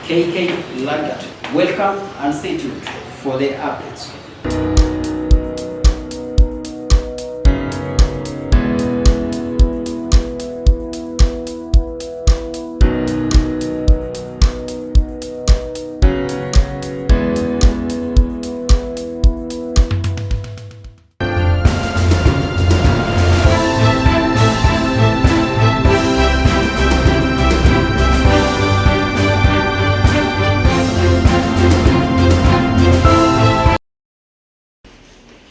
KK Lagat. Welcome and stay tuned for the updates.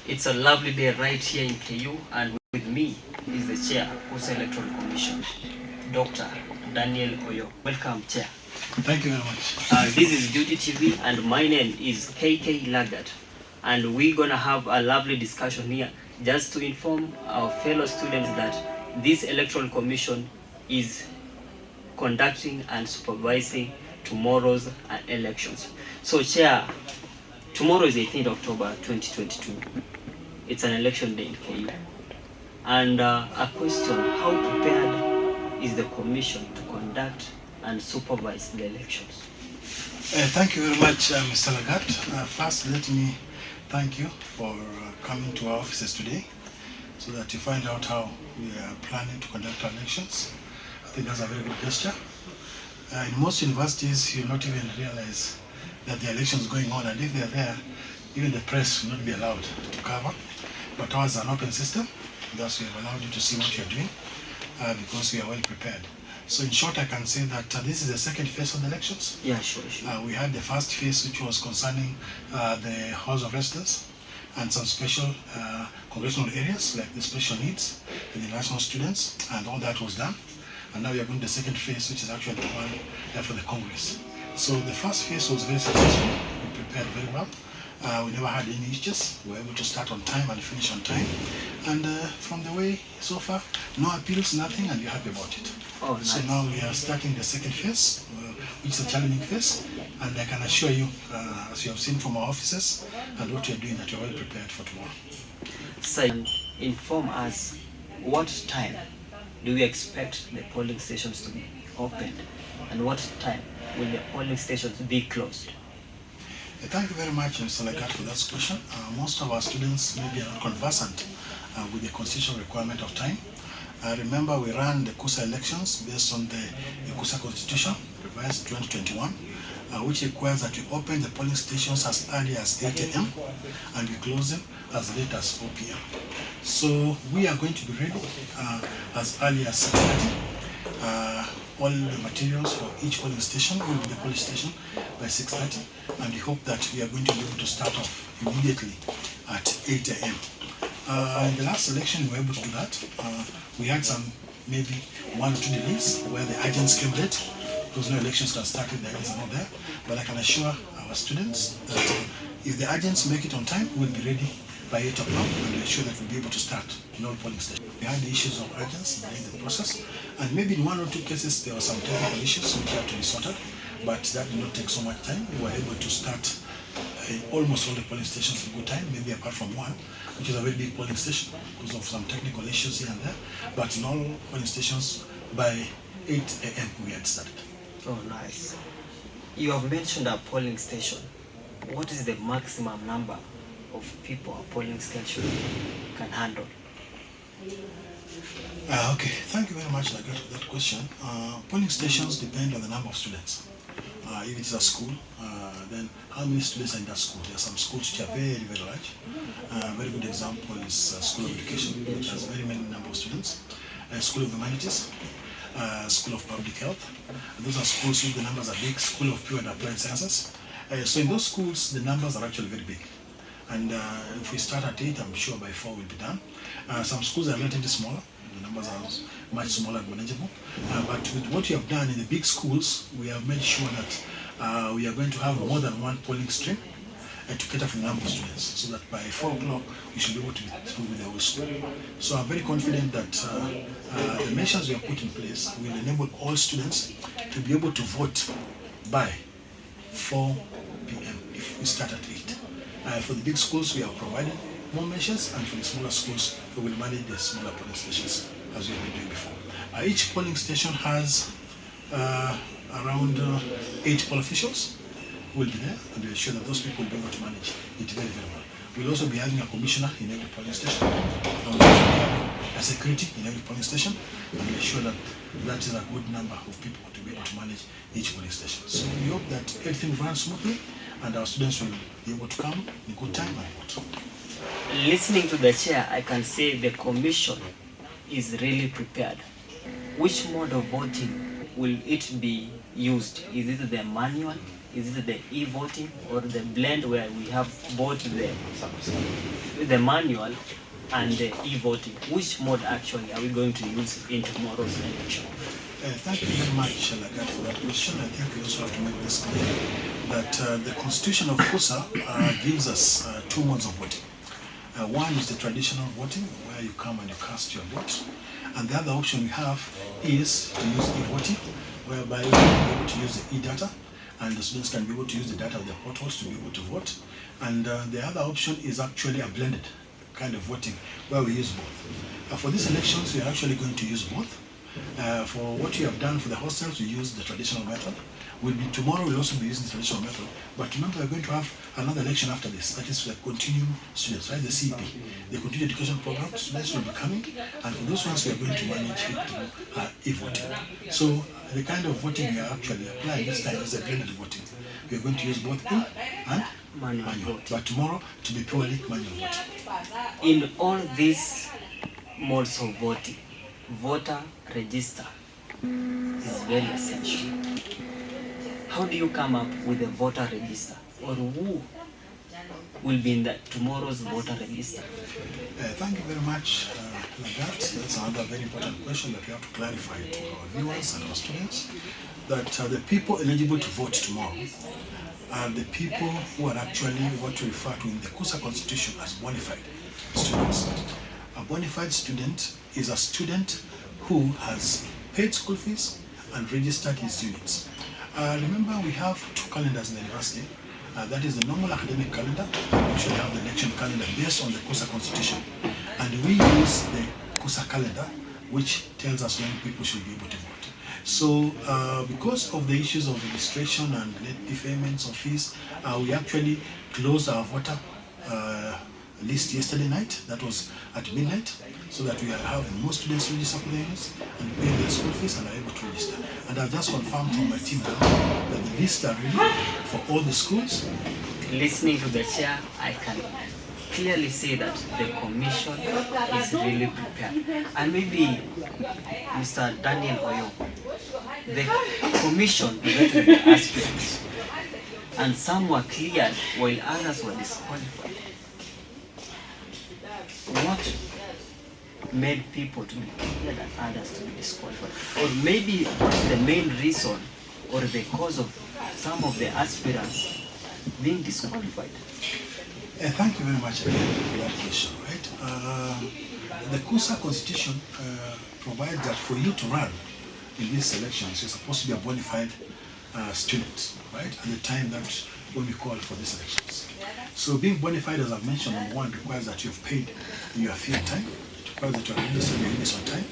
It's a lovely day right here in KU, and with me is the chair, Kusa Electoral Commission, Dr. Daniel Oyo. Welcome, Chair. Thank you very much. This is Duty TV, and my name is KK Lagat, and we're gonna have a lovely discussion here just to inform our fellow students that this Electoral Commission is conducting and supervising tomorrow's elections. So, Chair, tomorrow is 18th October 2022. It's an election day in KU. And a question, how prepared is the commission to conduct and supervise the elections? Thank you very much, Mr. Lagat. First, let me thank you for coming to our offices today so that you find out how we are planning to conduct our elections. I think that's a very good gesture. In most universities, you'll not even realize that the election is going on, and if they're there, even the press will not be allowed to cover. But ours is an open system, thus we have allowed you to see what you're doing because we are well prepared. So in short, I can say that this is the second phase of the elections. Yeah, sure. We had the first phase, which was concerning the House of Residence and some special congressional areas like the special needs and the national students, and all that was done. And now we are going to the second phase, which is actually the one for the Congress. So the first phase was very successful. We prepared very well. We never had any issues. We were able to start on time and finish on time. And from the way so far, no appeals, nothing, and we're happy about it. Oh, nice. So now we are starting the second phase, which is a challenging phase. And I can assure you, as you have seen from our offices and what you're doing, that you're well prepared for tomorrow. So, inform us, what time do we expect the polling stations to be opened? And what time will the polling stations be closed? Thank you very much, Mr. Lagat, for that question. Most of our students maybe are not conversant with the constitutional requirement of time. Remember, we ran the Kusa elections based on the Kusa Constitution, revised 2021, which requires that we open the polling stations as early as 8 a.m. and we close them as late as 4 p.m. So we are going to be ready as early as 6:30. All the materials for each polling station will be the polling station by 6:30, and we hope that we are going to be able to start off immediately at 8 a.m. In the last election, we were able to do that. We had some maybe 1 or 2 delays where the agents came late because no elections can start if the agents are not there. But I can assure our students that if the agents make it on time, we'll be ready by 8 o'clock, and we're sure that we'll be able to start in all polling stations. We had the issues of agents in the process, and maybe in 1 or 2 cases there were some technical issues which had to be sorted, but that did not take so much time. We were able to start in almost all the polling stations in good time, maybe apart from one, which is a very big polling station because of some technical issues here and there. But in all polling stations, by 8 a.m. we had started. Oh, nice. You have mentioned a polling station. What is the maximum number of people a polling station can handle? Okay, thank you very much, Lagat, for that question. Polling stations depend on the number of students. If it's a school, then how many students are in that school? There are some schools which are very, very large. A very good example is School of Education, which has very many number of students. School of Humanities, School of Public Health. And those are schools where the numbers are big. School of Pure and Applied Sciences. So in those schools, the numbers are actually very big. And if we start at 8, I'm sure by 4 we'll be done. Some schools are relatively smaller. The numbers are much smaller and manageable. But with what we have done in the big schools, we have made sure that we are going to have more than one polling stream to cater for the number of students, so that by 4 o'clock we should be able to be through with the whole school. So I'm very confident that the measures we have put in place will enable all students to be able to vote by 4 p.m. if we start at 8. For the big schools, we have provided more measures, and for the smaller schools, we will manage the smaller polling stations as we have been doing before. Each polling station has around 8 poll officials who will be there, and we ensure that those people will be able to manage it very, very well. We'll also be having a commissioner in every polling station, and we'll also be having a security in every polling station, and we ensure that that is a good number of people to be able to manage each polling station. So we hope that everything runs smoothly, and our students will be able to come in good time and vote. Listening to the chair, I can say the commission is really prepared. Which mode of voting will it be used? Is it the manual? Is it the e-voting, or the blend where we have both the manual and the e-voting? Which mode actually are we going to use in tomorrow's election? Thank you very much, Lagat, for that question. I think we also have to make this clear that the Constitution of Kusa gives us 2 modes of voting. One is the traditional voting, where you come and you cast your vote. And the other option we have is to use e-voting, whereby we are able to use the e-data, and the students can be able to use the data of their portals to be able to vote. And the other option is actually a blended kind of voting, where we use both. For these elections, we are actually going to use both. For what we have done for the hostels, we use the traditional method. Tomorrow we'll also be using the traditional method. But remember, we're going to have another election after this. That is for the continuing students, right? The CEP, the continuing education program students will be coming, and for those ones we are going to manage it through e-voting. So the kind of voting we are actually applying this time is a blended voting. We are going to use both e and manual. But tomorrow to be purely manual voting. In all these modes of voting, voter register is very essential. How do you come up with a voter register, or who will be in tomorrow's voter register? Thank you very much, Lagat. That's another very important question that we have to clarify to our viewers and our students, that the people eligible to vote tomorrow are the people who are actually what we refer to in the Kusa Constitution as bona fide students. A bona fide student is a student who has paid school fees and registered his units. Remember, we have 2 calendars in the university. That is the normal academic calendar. We actually have the election calendar based on the Kusa Constitution. And we use the Kusa calendar, which tells us when people should be able to vote. So because of the issues of registration and late payments of fees, we actually closed our voter list yesterday night. That was at midnight, so that we have more students register for the units and pay their school fees and are able to register. And I've just confirmed from my team now that the lists are ready for all the schools. Listening to the chair, I can clearly say that the commission is really prepared. And maybe Mr. Daniel Oyo, the commission vetted the aspirants, and some were cleared while others were disqualified. What made people to be cleared and others to be disqualified? Or maybe what's the main reason or the cause of some of the aspirants being disqualified? Thank you very much again for that question. Right? The Kusa Constitution provides that for you to run in these elections, you're supposed to be a bona fide student, right? At the time that when we call for these elections. So being bona fide, as I've mentioned, number 1, requires that you've paid your fee on time. It requires that you are registered your units on time.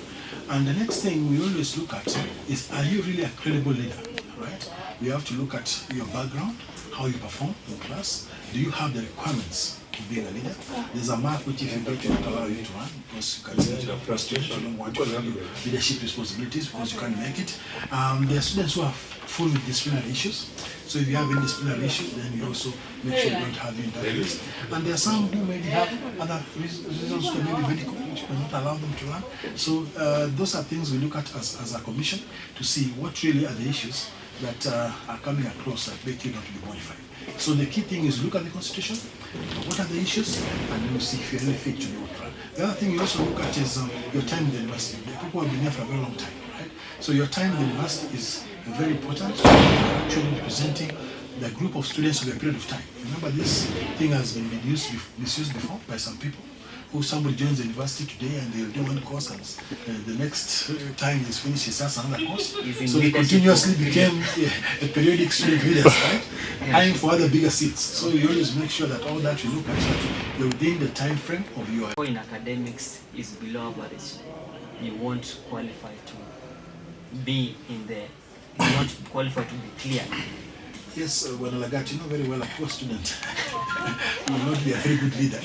And the next thing we always look at is, are you really a credible leader, right? We have to look at your background, how you perform in class. Do you have the requirements of being a leader? There's a mark which if you get, will not allow you to run, because you can see that you're frustrated, you don't want to have leadership responsibilities because you can't make it. There are students who are full with disciplinary issues. So if you have any disciplinary issue, then you also make sure you don't have you in that list. And there are some who maybe have other reasons to maybe medical, which will not allow them to run. So those are things we look at as a commission to see what really are the issues that are coming across that make you not to be modified. So the key thing is look at the constitution, what are the issues, and then you see if you're really fit to be able to run. The other thing you also look at is your time in the university. People have been there for a very long time, right? So your time in the university is very important. You're actually representing the group of students over a period of time. Remember, this thing has been misused before by some people. Who somebody joins the university today and they'll do one course, and the next time he's finished, he starts another course. So they continuously became a periodic student leaders, right? Eyeing for other bigger seats. So you always make sure that all that you look at that you're within the time frame of your. In academics is below average, you won't qualify to be in the do not qualify to be cleared? Yes, well, Lagat, you know very well a poor student will not be a very good leader,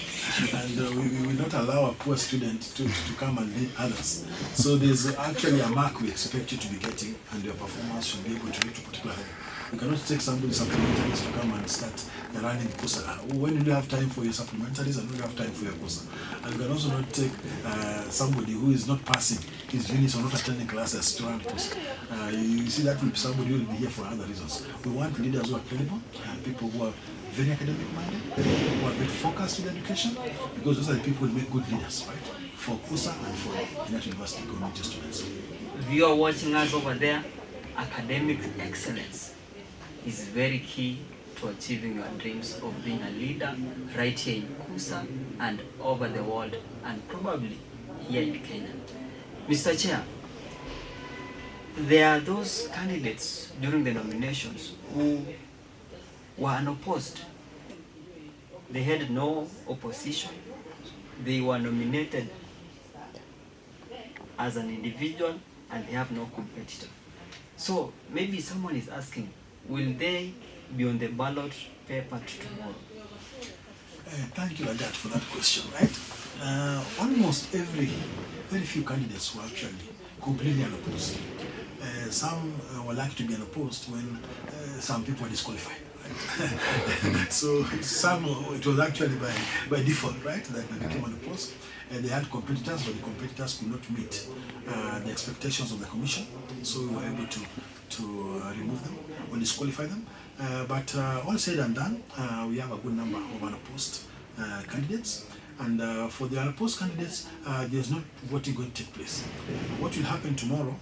and we will not allow a poor student to come and lead others. So there's actually a mark we expect you to be getting, and your performance should be able to reach a particular level. You cannot take somebody supplementaries to come and start running Kusa. When you don't have time for your supplementaries and you don't have time for your Kusa. And you can also not take somebody who is not passing his units or not attending classes to run Kusa. You see, that will be somebody who will be here for other reasons. We want leaders who are credible, people who are very academic minded, who are very focused with education, because those are the people who make good leaders, right? For Kusa and for United University community students. If you are watching us over there, academic excellence is very key to achieving your dreams of being a leader right here in Kusa and over the world, and probably here in Kenya. Mr. Chair, there are those candidates during the nominations who were unopposed. They had no opposition. They were nominated as an individual and they have no competitor. So maybe someone is asking, will they be on the ballot paper tomorrow? Thank you, Lagat, for that question, right? Almost very few candidates were actually completely unopposed. Some were likely to be unopposed when some people were disqualified. Right? So some, it was actually by default, right, that they became unopposed. And they had competitors, but the competitors could not meet the expectations of the commission. So we were able to remove them or disqualify them. But all said and done, we have a good number of unopposed candidates. And for the unopposed candidates, there's not voting going to take place. What will happen tomorrow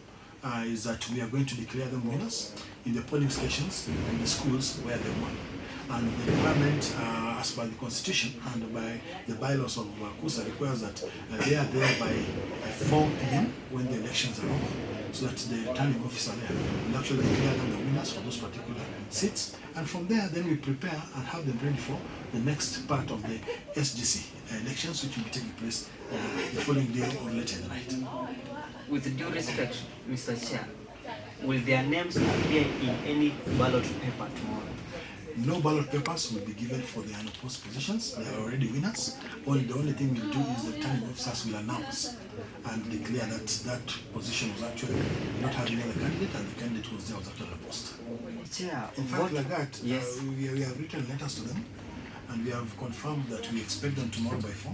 is that we are going to declare them winners in the polling stations in the schools where they won. And the requirement, as per the constitution and by the bylaws of Kusa, requires that they are there by 4 p.m. when the elections are over, so that the returning officer there will actually declare them the winners for those particular seats. And from there, then we prepare and have them ready for the next part of the SGC elections, which will be taking place the following day or later in the night. With due respect, Mr. Chair, will their names appear in any ballot paper tomorrow? No ballot papers will be given for the unopposed positions. They are already winners. The only thing we'll do is the returning officers will announce and declare that that position was actually not having another candidate, and the candidate was there was actually opposed. Chair, in fact, like that, yes. We have written letters to them, and we have confirmed that we expect them tomorrow by 4.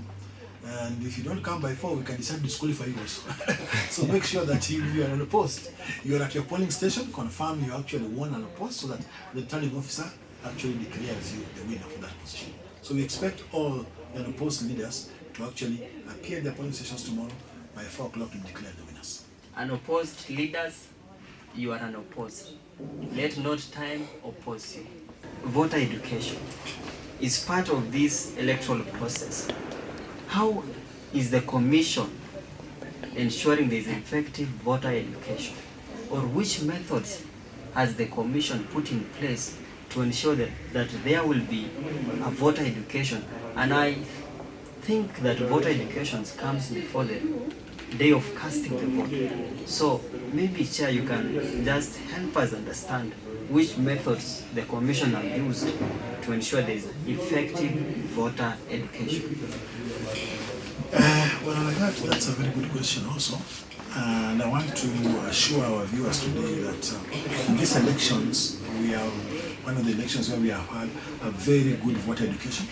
And if you don't come by 4, we can decide to disqualify you also. So make sure that if you are unopposed, you are at your polling station, confirm you actually won unopposed, so that the returning officer actually declares you the winner for that position. So we expect all the unopposed leaders to actually appear in their polling stations tomorrow by 4 o'clock to declare the winners. Unopposed leaders, you are unopposed. Let not time oppose you. Voter education is part of this electoral process. How is the Commission ensuring there is effective voter education? Or which methods has the Commission put in place to ensure that there will be a voter education? And I think that voter education comes before the day of casting the vote. So maybe, Chair, you can just help us understand which methods the Commission have used to ensure there is effective voter education. Well, that's a very good question also. And I want to assure our viewers today that in these elections, we are one of the elections where we have had a very good voter education,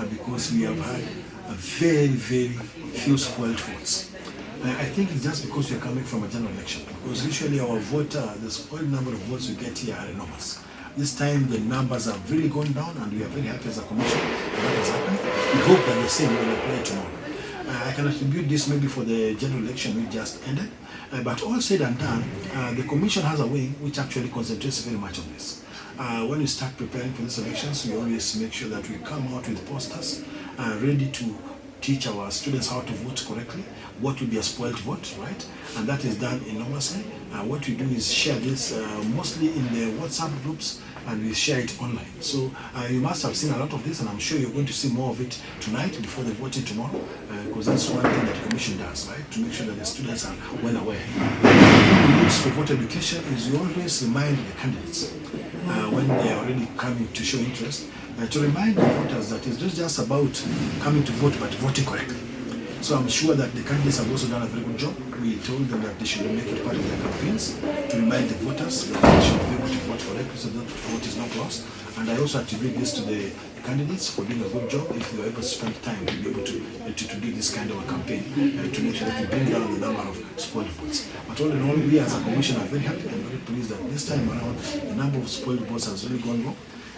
because we have had a very, very few spoiled votes. I think it's just because we are coming from a general election, because usually our the spoiled number of votes we get here are enormous. This time the numbers have really gone down, and we are very happy as a commission that has happened. We hope that the same will apply tomorrow. I can attribute this maybe for the general election we just ended, but all said and done, the commission has a wing which actually concentrates very much on this. When we start preparing for these elections, we always make sure that we come out with posters ready to teach our students how to vote correctly, what will be a spoiled vote, right? And that is done enormously. What we do is share this mostly in the WhatsApp groups and we share it online. So you must have seen a lot of this, and I'm sure you're going to see more of it tonight before the voting tomorrow, because that's one thing that the Commission does, right? To make sure that the students are well aware. What we use for voter education is you always remind the candidates when they are already coming to show interest, to remind the voters that it's not just about coming to vote, but voting correctly. So I'm sure that the candidates have also done a very good job. We told them that they should make it part of their campaigns to remind the voters that they should be able to vote correctly so that the vote is not lost. And I also attribute this to the candidates for doing a good job if they were able to spend time to be able to do this kind of a campaign to make sure that we bring down the number of spoiled votes. But all in all, we as a commission are very happy and very pleased that this time around the number of spoiled votes has really gone low,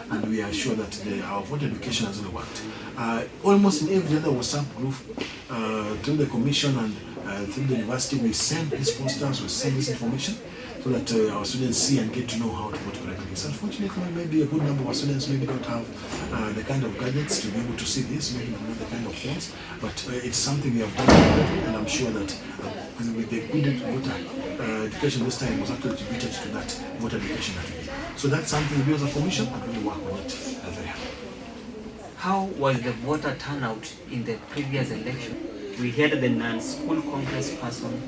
and we are sure that our voter education has really worked. Almost in every other WhatsApp group, through the commission and through the university, we send these posters, we send this information so that our students see and get to know how to vote correctly. So unfortunately, maybe a good number of our students maybe don't have the kind of gadgets to be able to see this, maybe not the kind of phones, but it's something we have done already, and I'm sure that with the good voter education this time was actually attributed to that voter education that we did. So that's something we do as a commission and really work on it very hard. How was the voter turnout in the previous election? We had the non-school congressperson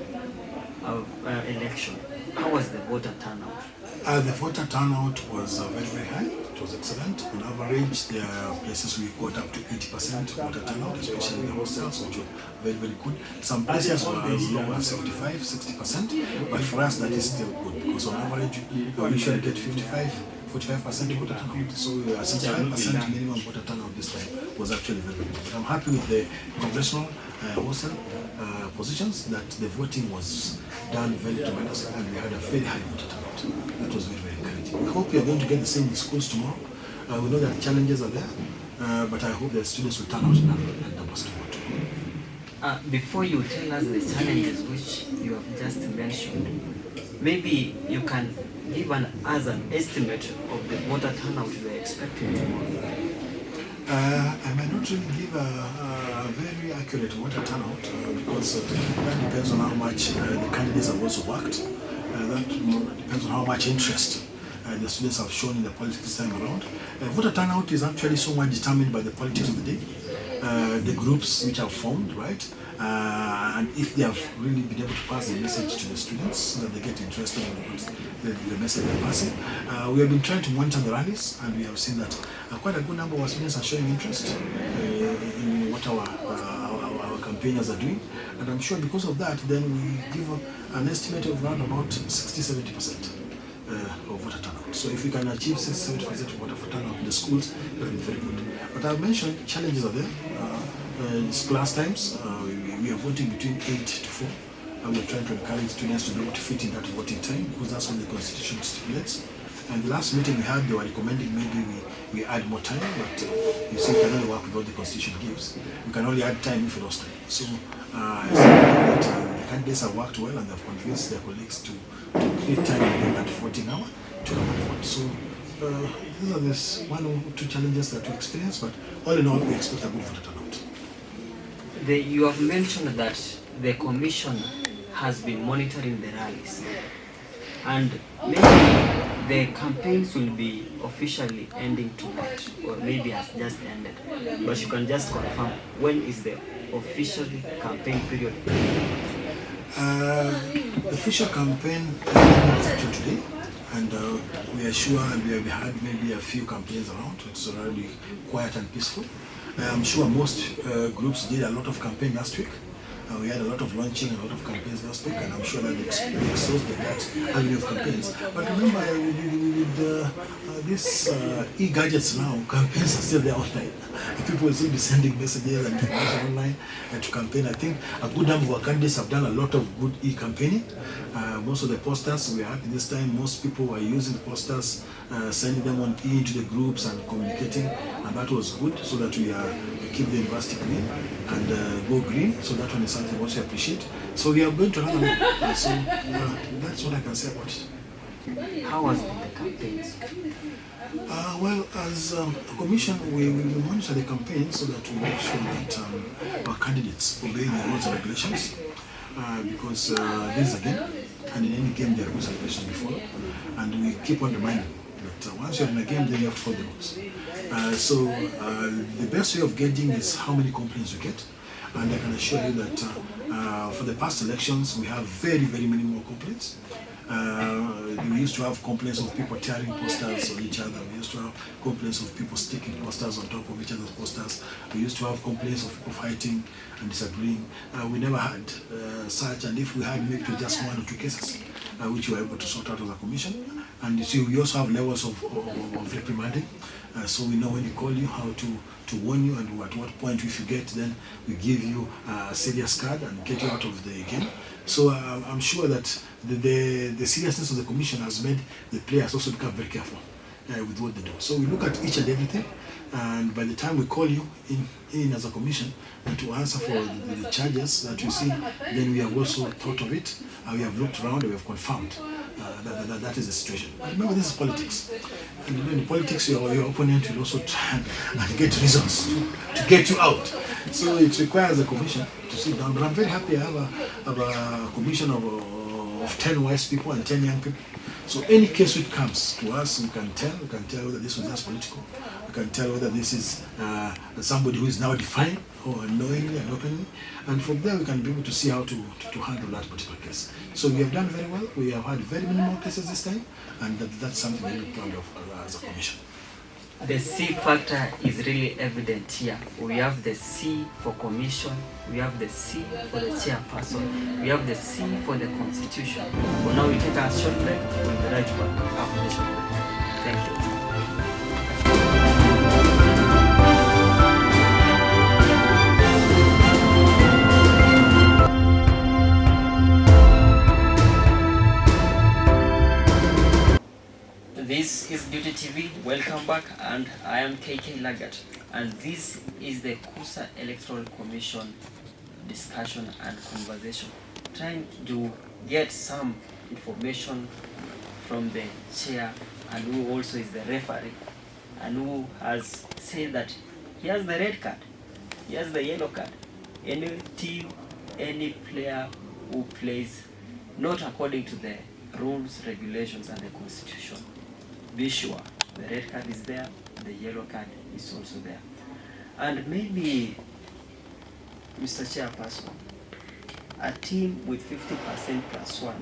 election. How was the voter turnout? The voter turnout was very, very high. It was excellent. On average, there are places we got up to 80% voter turnout, especially in the hostels, which were very, very good. Some places were as low as 55, 60%, but for us that is still good because on average we usually get 45% voter turnout. So 65% minimum voter turnout this time was actually very good. But I'm happy with the congressional hostel positions that the voting was done very tremendously and we had a very high voter turnout. That was very, very encouraging. We hope we are going to get the same in schools tomorrow. We know that challenges are there, but I hope that students will turn out in numbers tomorrow. Before you tell us the challenges which you have just mentioned, maybe you can give us an estimate of the voter turnout you are expecting tomorrow. I might not really give a very accurate voter turnout because that depends on how much the candidates have also worked. That depends on how much interest the students have shown in the politics this time around. Voter turnout is actually so much determined by the politics of the day, the groups which are formed, right? And if they have really been able to pass the message to the students so that they get interested in the message they're passing. We have been trying to monitor the rallies and we have seen that quite a good number of our students are showing interest in what our campaigners are doing. And I'm sure because of that, then we give an estimate of around about 60-70% of voter turnout. So if we can achieve 60-70% of voter turnout in the schools, that will be very good. But I've mentioned challenges are there. It's class times. We are voting between 8 to 4. And we're trying to encourage students to be able to fit in that voting time because that's what the Constitution stipulates. And the last meeting we had, they were recommending maybe we add more time, but you see, we can only work with what the Constitution gives. We can only add time if we lost time. So I see that the candidates have worked well and they've convinced their colleagues to create time within that voting hour to come and vote. So these are the one or two challenges that we experience, but all in all, we expect a good voter turnout. You have mentioned that the Commission has been monitoring the rallies, and maybe the campaigns will be officially ending tonight, or maybe has just ended. But you can just confirm when is the official campaign period? The official campaign is actually today, and we are sure and we have had maybe a few campaigns around. It's already quiet and peaceful. I'm sure most groups did a lot of campaign last week. We had a lot of launching, a lot of campaigns last week, and I'm sure that they exhausted that avenue of campaigns. But remember, with these e-gadgets now, campaigns are still there online. People will still be sending messages and information online to campaign. I think a good number of our candidates have done a lot of good e-campaigning. Most of the posters we had this time, most people were using posters, sending them on into the groups and communicating, and that was good so that we keep the university clean and go green. So that one is something also appreciate. So we are going to run on. So that's what I can say about it. How was the campaigns? Well, as a commission, we will monitor the campaign so that we make sure that our candidates obey the rules and regulations. Because this is a game, and in any game there are rules and regulations we follow, and we keep on reminding that once you're in a game, then you have to follow the rules. So the best way of gauging is how many complaints you get. And I can assure you that for the past elections, we have very, very minimal complaints. We used to have complaints of people tearing posters on each other. We used to have complaints of people sticking posters on top of each other's posters. We used to have complaints of people fighting and disagreeing. We never had such, and if we had, maybe just 1 or 2 cases, which we were able to sort out as a commission. And you see, we also have levels of reprimanding. So we know when we call you how to warn you, and at what point if you get, then we give you a serious card and get you out of the game. So I'm sure that the seriousness of the commission has made the players also become very careful with what they do. So we look at each and everything, and by the time we call you in as a commission to answer for the charges that you see, then we have also thought of it, we have looked around, and we have confirmed that is the situation. But remember, this is politics. And in politics, your opponent will also try and get reasons to get you out. So it requires a commission to sit down. But I'm very happy I have a commission of 10 wise people and 10 young people. So any case which comes to us, we can tell whether this was just political. We can tell whether this is somebody who is now defined or knowingly and openly. And from there, we can be able to see how to handle that particular case. So we have done very well. We have had very minimal cases this time, and that's something I'm really proud of as a commission. The C factor is really evident here. We have the C for commission, we have the C for the chairperson, we have the C for the constitution. For now, we take a short break. We'll be right back after the short break. Thank you. This is Duty TV, welcome back, and I am KK Lagat, and this is the Kusa Electoral Commission discussion and conversation, trying to get some information from the chair, and who also is the referee, and who has said that he has the red card, he has the yellow card. Any team, any player who plays not according to the rules, regulations, and the constitution, be sure the red card is there, the yellow card is also there. And maybe, Mr. Chairperson, a team with 50% plus 1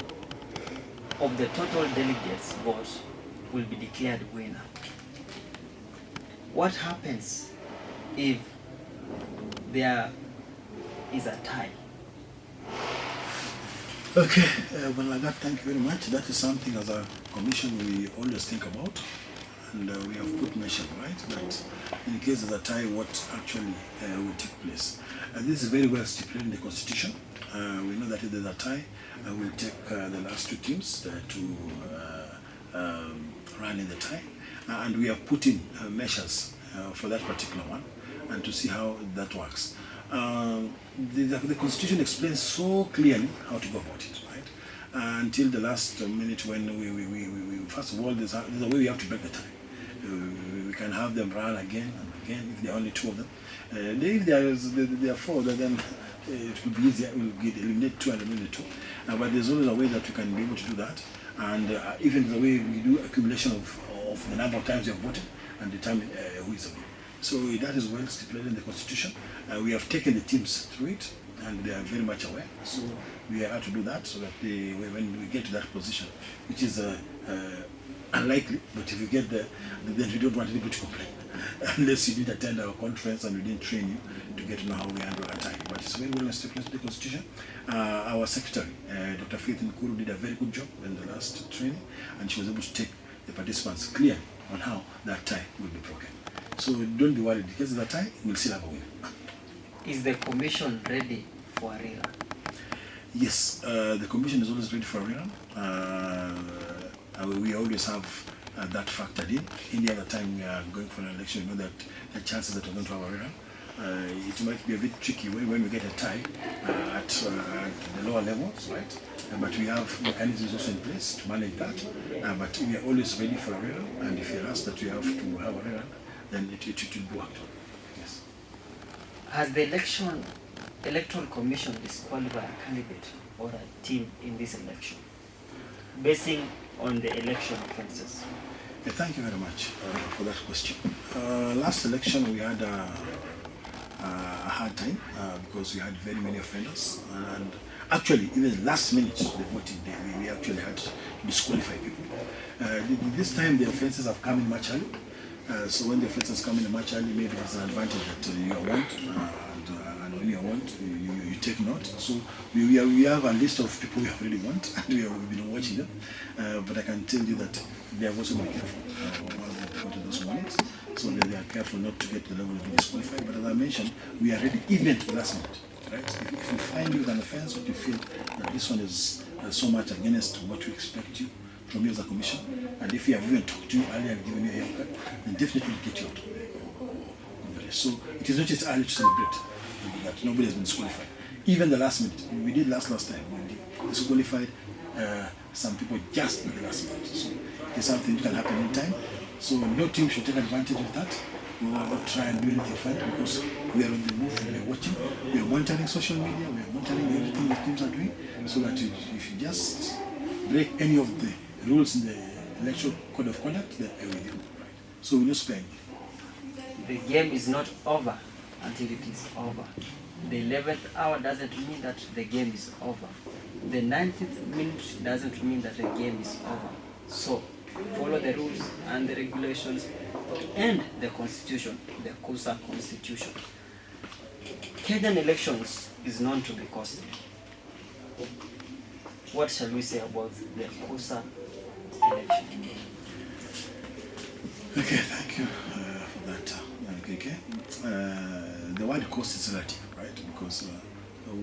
of the total delegates vote will be declared winner. What happens if there is a tie? Okay, well, Lagat, thank you very much. That is something as a commission we always think about, and we have put measures, right, that in case of a tie, what actually will take place. This is very well stipulated in the constitution. We know that if there's a tie, we'll take the last 2 teams to run in the tie, and we have put in measures for that particular one, and to see how that works. The constitution explains so clearly how to go about it, right? Until the last minute when we first of all, there's a way we have to break the tie. We can have them run again and again if there are only 2 of them. If there are 4, then it will be easier. We'll eliminate 2 and eliminate 2. But there's always a way that we can be able to do that. And even the way we do accumulation of the number of times you have voted and determine who is away. So that is well stipulated in the constitution. We have taken the teams through it, and they are very much aware. So we have to do that so that when we get to that position, which is unlikely, but if you get there, then we don't want anybody to complain. Unless you did attend our conference and we didn't train you to get to know how we handle our time. But it's very well stipulated in the constitution. Our secretary, Dr. Faith Nkuru, did a very good job in the last training, and she was able to take the participants clear on how that tie will be broken. So don't be worried, because of the tie, we'll still have a winner. Is the commission ready for a rerun? Yes, the commission is always ready for a rerun. We always have that factored in. Any other time we are going for an election, you know that the chances that we're going to have a rerun, it might be a bit tricky when we get a tie at the lower levels, right? But we have mechanisms also in place to manage that. But we are always ready for a rerun, and if you're asked that we have to have a rerun, then it will be worked on. Yes. Has the electoral commission disqualified a candidate or a team in this election, basing on the election offences? Thank you very much for that question. Last election we had a hard time because we had very many offenders, and actually even last minute the voting day we actually had to disqualify people. This time the offences have come in much early. So when the offences come in much early, maybe there's an advantage that you are warned, and when you are warned, you take note. So we have a list of people we have really warned, and we've been watching them. But I can tell you that they have also been careful while they got those warnings. So they are careful not to get to the level of being disqualified. But as I mentioned, we are ready even to the last minute. Right? If we find you with an offence, what you feel that this one is so much against what we expect you from you as a commission, and if we have even talked to you earlier and given you a haircut, then definitely we'll get you out of the list. So it is not just early to celebrate that nobody has been disqualified. Even the last minute, we did last time, we disqualified some people just at the last minute. So it's something that can happen anytime. So no team should take advantage of that. We will not try and do anything fun because we are on the move, we are watching, we are monitoring social media, we are monitoring everything the teams are doing, so that if you just break any of the rules in the electoral code of conduct, then I will do. Right? So we no spare any. The game is not over until it is over. The 11th hour doesn't mean that the game is over. The 19th minute doesn't mean that the game is over. So follow the rules and the regulations and the constitution, the Kusa constitution. Kenyan elections is known to be costly. What shall we say about the Kusa election? Okay, thank you for that. Okay. The word cost is relative, right? Because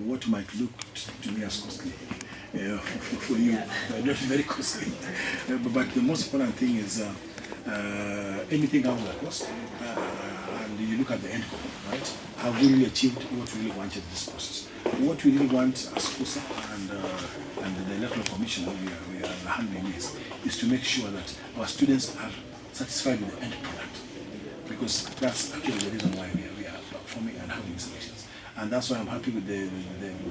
what might look to me as costly for you, not very costly. But the most important thing is anything out of the cost, and you look at the end goal, right? Have we really achieved what we really wanted this process? What we really want as Kusa and the electoral commission we are handling is to make sure that our students are satisfied with the end product, because that's actually the reason why we are performing and having these elections. And that's why I'm happy with the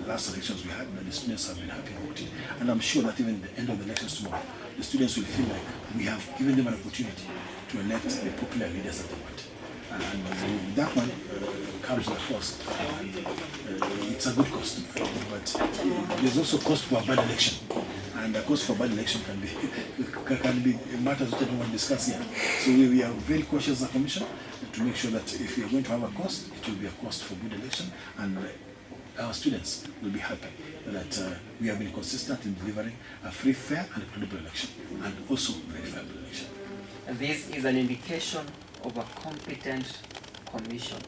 last elections we had, that the students have been happy about it. And I'm sure that even at the end of the elections tomorrow, the students will feel like we have given them an opportunity to elect the popular leaders that they want. And that one comes with a cost, and it's a good cost. But there's also cost for a bad election, and the cost for a bad election can be matters that I don't want to discuss here. So we are very cautious as a commission to make sure that if we are going to have a cost, it will be a cost for good election, and our students will be happy that we have been consistent in delivering a free, fair, and credible election, and also verifiable election. This is an indication of a competent commission.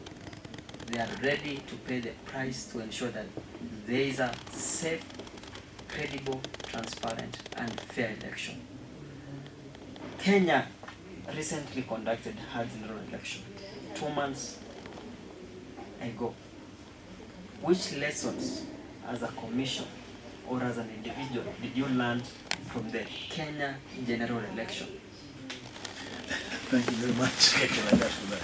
They are ready to pay the price to ensure that there is a safe, credible, transparent, and fair election. Kenya recently conducted her general election 2 months ago. Which lessons as a commission or as an individual did you learn from the Kenya general election? Thank you very much for that.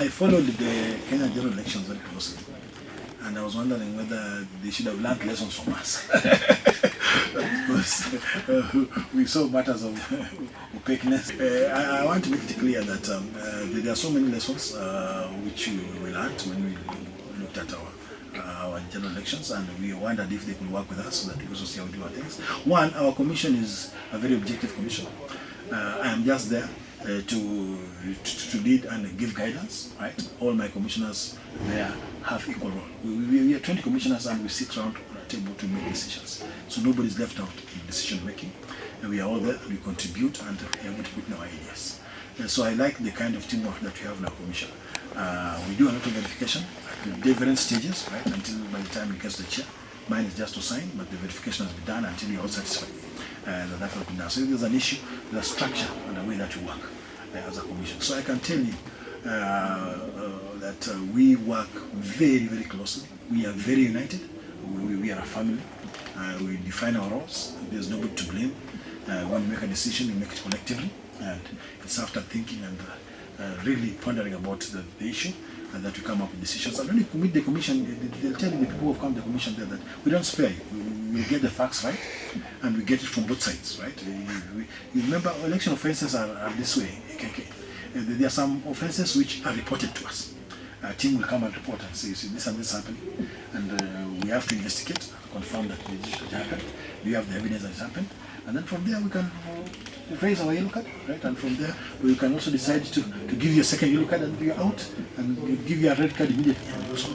I followed the Kenya general elections very closely, and I was wondering whether they should have learned lessons from us. Because we saw matters of opaqueness. I want to make it clear that there are so many lessons which we learned when we looked at our general elections, and we wondered if they could work with us so that we also see how we do our things. One, our commission is a very objective commission. I am just there to lead and give guidance, right? All my commissioners there have equal role. We are 20 commissioners, and we sit around on a table to make decisions. So nobody is left out in decision making. And we are all there, we contribute, and we are able to put in our ideas. So I like the kind of teamwork that we have in our commission. We do a lot of verification at different stages, right? Until by the time it gets to the chair. Mine is just to sign, but the verification has been done until you're all satisfied. That has been done. So if there's an issue, there's a structure and a way that we work as a commission. So I can tell you that we work very, very closely. We are very united. We are a family. We define our roles. There's nobody to blame. When we make a decision, we make it collectively. And it's after thinking and really pondering about the issue. and that we come up with decisions. And when you meet the commission, they'll tell you, the people who have come to the commission there, that we don't spare you. We get the facts right, and we get it from both sides, right? You remember, election offences are this way. Okay. There are some offences which are reported to us. A team will come and report and say, this and this happening, and we have to investigate, confirm that it happened. We have the evidence that it happened, and then from there we can raise our yellow card, right? And from there we can also decide to give you a second yellow card and you're out, and we give you a red card immediately. And so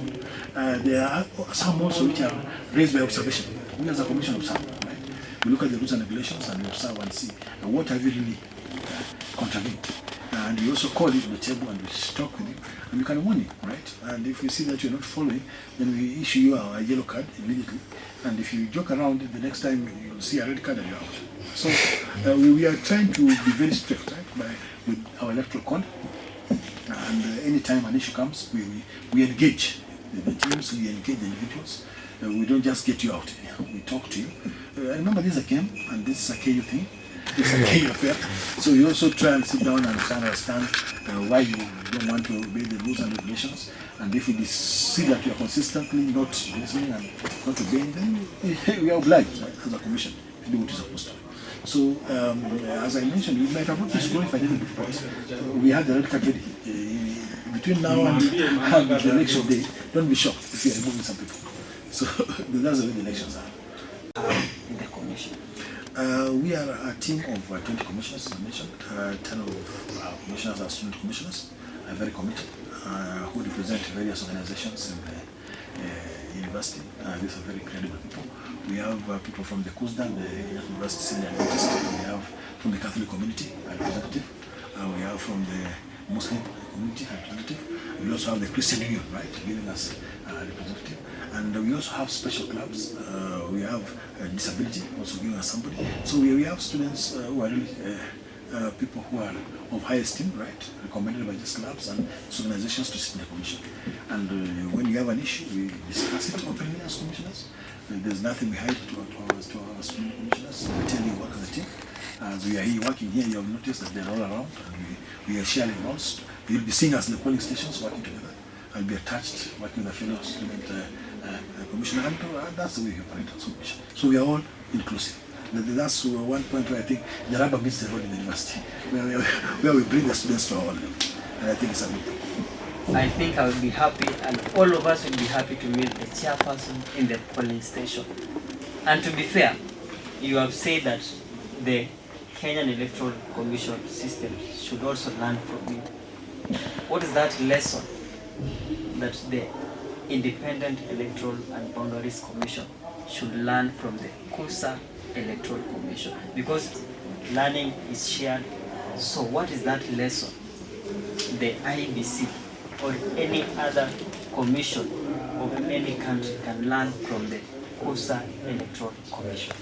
there are some also which are raised by observation. We as a commission observe, right? We look at the rules and regulations and we observe and see what have you really contravened. And we also call you to the table and we talk with you, and we can warn you, right? And if we see that you're not following, then we issue you a yellow card immediately. And if you joke around, the next time you'll see a red card and you're out. So we are trying to be very strict, right, with our electoral code. And anytime an issue comes, we engage the teams, we engage the individuals. We don't just get you out. We talk to you. I remember this is a game, and this is a KU thing. It's a KU affair. So you also try and sit down and understand why you don't want to obey the rules and regulations. And if we see that you are consistently not listening and not obeying, then we are obliged, right, as a commission to do what you're supposed to. So, as I mentioned, you might have not been school if I didn't report. We had the red card ready. Between now and the election day, don't be shocked if you're removing some people. So, that's the way the elections are. In the commission? We are a team of 20 commissioners, as I mentioned. 10 of our commissioners are student commissioners, are very committed, who represent various organizations in the university. These are very credible people. We have people from the Kusa, the university senior adventist. We have from the Catholic community, a representative. We have from the Muslim community, a representative. We also have the Christian Union, right, giving us a representative. And we also have special clubs. We have disability, also giving us somebody. So we have students who are really people who are of high esteem, right, recommended by these clubs and organizations to sit in the commission. And when you have an issue, we discuss it openly as commissioners. There's nothing we hide to our student commissioners. We tell you work as a team. As we are here working here, you have noticed that they're all around, and we are sharing roles. You'll be seeing us in the polling stations working together. I'll be attached working with a fellow student commissioner, and that's the way we operate as a commission. So we are all inclusive. That's one point where I think the rubber meets the road in the university, where we bring the students to our level, and I think it's a good thing. I think I will be happy, and all of us will be happy to meet the chairperson in the polling station. And to be fair, you have said that the Kenyan Electoral Commission system should also learn from you. What is that lesson that the Independent Electoral and Boundaries Commission should learn from the Kusa Electoral Commission? Because learning is shared. So what is that lesson the IBC or any other commission of any country can learn from the Kusa Electoral Commission?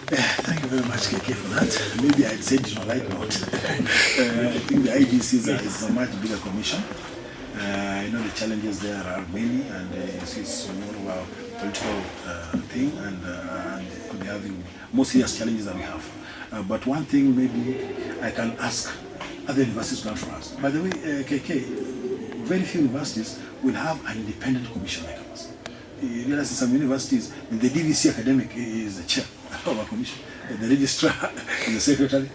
Thank you very much, KK, for that. Maybe I'd say it on a light note. I think the IBC is a much bigger commission. I know the challenges there are many, and it's more of a political thing, and we're having more serious challenges that we have. But one thing maybe I can ask other universities to learn from us. By the way, KK, very few universities will have an independent commission like ours. You realize in some universities, the DVC academic is the chair of a commission, the registrar is the secretary,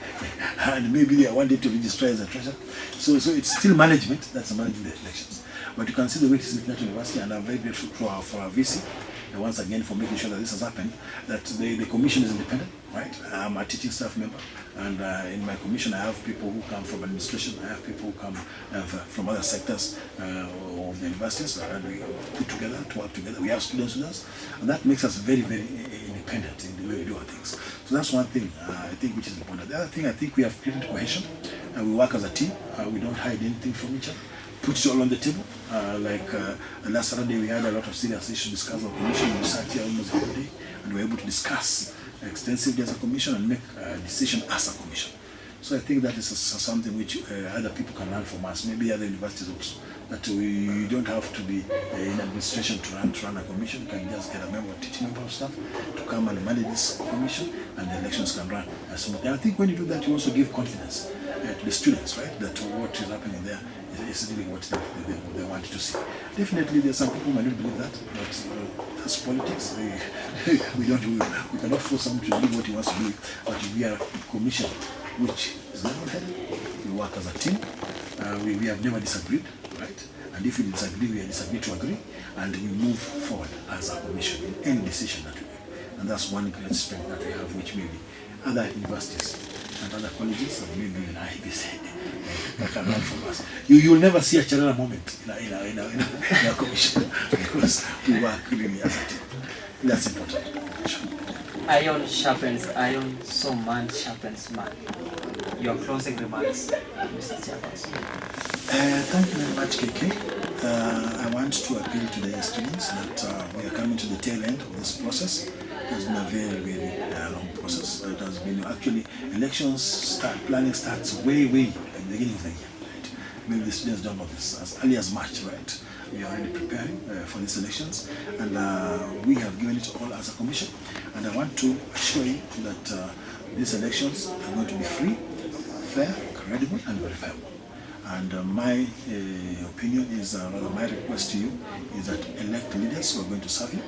and maybe they are one deputy registrar as a treasurer. So it's still management that's managing the elections. But you can see the way it is in Kenyatta University, and I'm very grateful for our VC, once again, for making sure that this has happened, that the commission is independent, right? I'm a teaching staff member, and in my commission I have people who come from administration, I have people who come from other sectors of the universities, and we put together to work together. We have students with us, and that makes us very, very independent in the way we do our things. So that's one thing I think which is important. The other thing, I think we have created cohesion, and we work as a team. We don't hide anything from each other. Put it all on the table. Last Saturday we had a lot of serious issues discussed on commission. We sat here almost every day, and we were able to discuss extensively as a commission and make a decision as a commission. So I think that is something which other people can learn from us, maybe other universities also. That we don't have to be in administration to run a commission. You can just get a member, teaching member of staff to come and manage this commission, and the elections can run smoothly. And I think when you do that, you also give confidence to the students, right? That what is happening there is really what they want. want to see. Definitely, there's some people who might not believe that, but that's politics. We cannot force someone to do what he wants to do. But we are a commission which is level-headed. We work as a team. We have never disagreed, right? And if we disagree, we disagree to agree, and we move forward as a commission in any decision that we make. And that's one great strength that we have, which maybe other universities and other colleges, and maybe even IBC, can learn from us. You will never see a Charana moment in a commission because we work really as a team. That's important. Iron sharpens iron, so man sharpens man. Your closing remarks, Mr. Chairperson. Thank you very much, KK. I want to appeal to the students that we are coming to the tail end of this process. It has been a very, very long process. It has been actually planning starts way at the beginning of the year. Right? Maybe the students don't know this. As early as March, right? We are already preparing for these elections, and we have given it all as a commission. And I want to assure you that these elections are going to be free, fair, credible, and verifiable. And my opinion is, rather my request to you, is that elect leaders who are going to serve you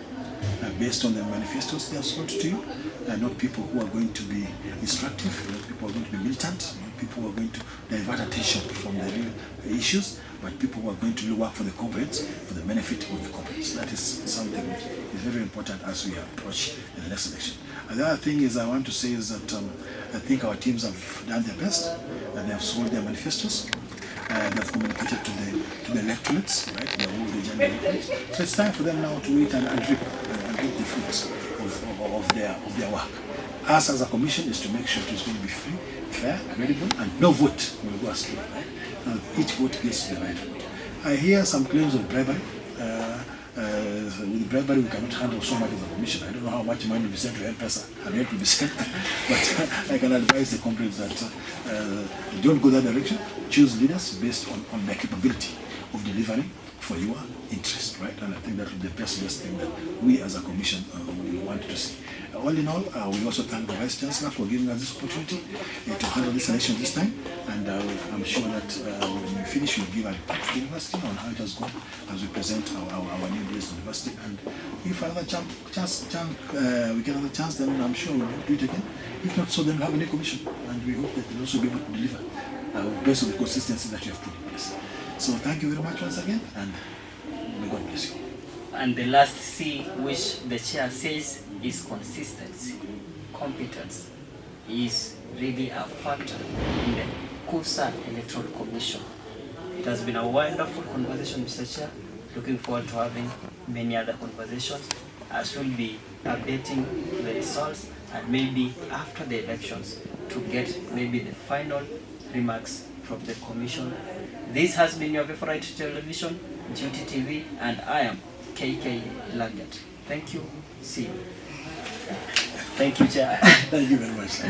based on the manifestos they have sold to you, and not people who are going to be destructive, not people who are going to be militant, not people who are going to divert attention from the real issues, but people who are going to work for the corporates, for the benefit of the corporates. That is something which is very important as we approach the next election. And the other thing is I want to say is that I think our teams have done their best, and they have sold their manifestos. They have communicated to the electorates, right? The whole region electorates. So it's time for them now to wait and reap the fruits of their work. Us as a commission is to make sure it's going to be free, fair, credible, and no vote will go astray. Right? Now, each vote gets the right vote. I hear some claims of bribery. With bribery, we cannot handle so much as a commission. I don't know how much money will be sent to chairperson and yet will be sent, but I can advise the comrades that don't go that direction. Choose leaders based on their capability of delivering for your interest, right? And I think that would be the best thing that we as a commission we want to see. All in all, we also thank the Vice Chancellor for giving us this opportunity to handle this election this time, and I'm sure that when we finish, we'll give a report to the university on how it has gone as we present our new days to the university. And if another we get another chance, then I'm sure we'll do it again. If not so, then we'll have a new commission, and we hope that they'll also be able to deliver based on the consistency that you have put in place. So thank you very much once again, and may God bless you. And the last C, which the chair says, is consistency. Competence is really a factor in the Kusa Electoral Commission. It has been a wonderful conversation, Mr. Chair. Looking forward to having many other conversations as we'll be updating the results, and maybe after the elections to get maybe the final remarks from the commission. This has been your favorite television, Duty TV, and I am KK Lagat. Thank you. See you. Thank you, Chair. Thank you very much.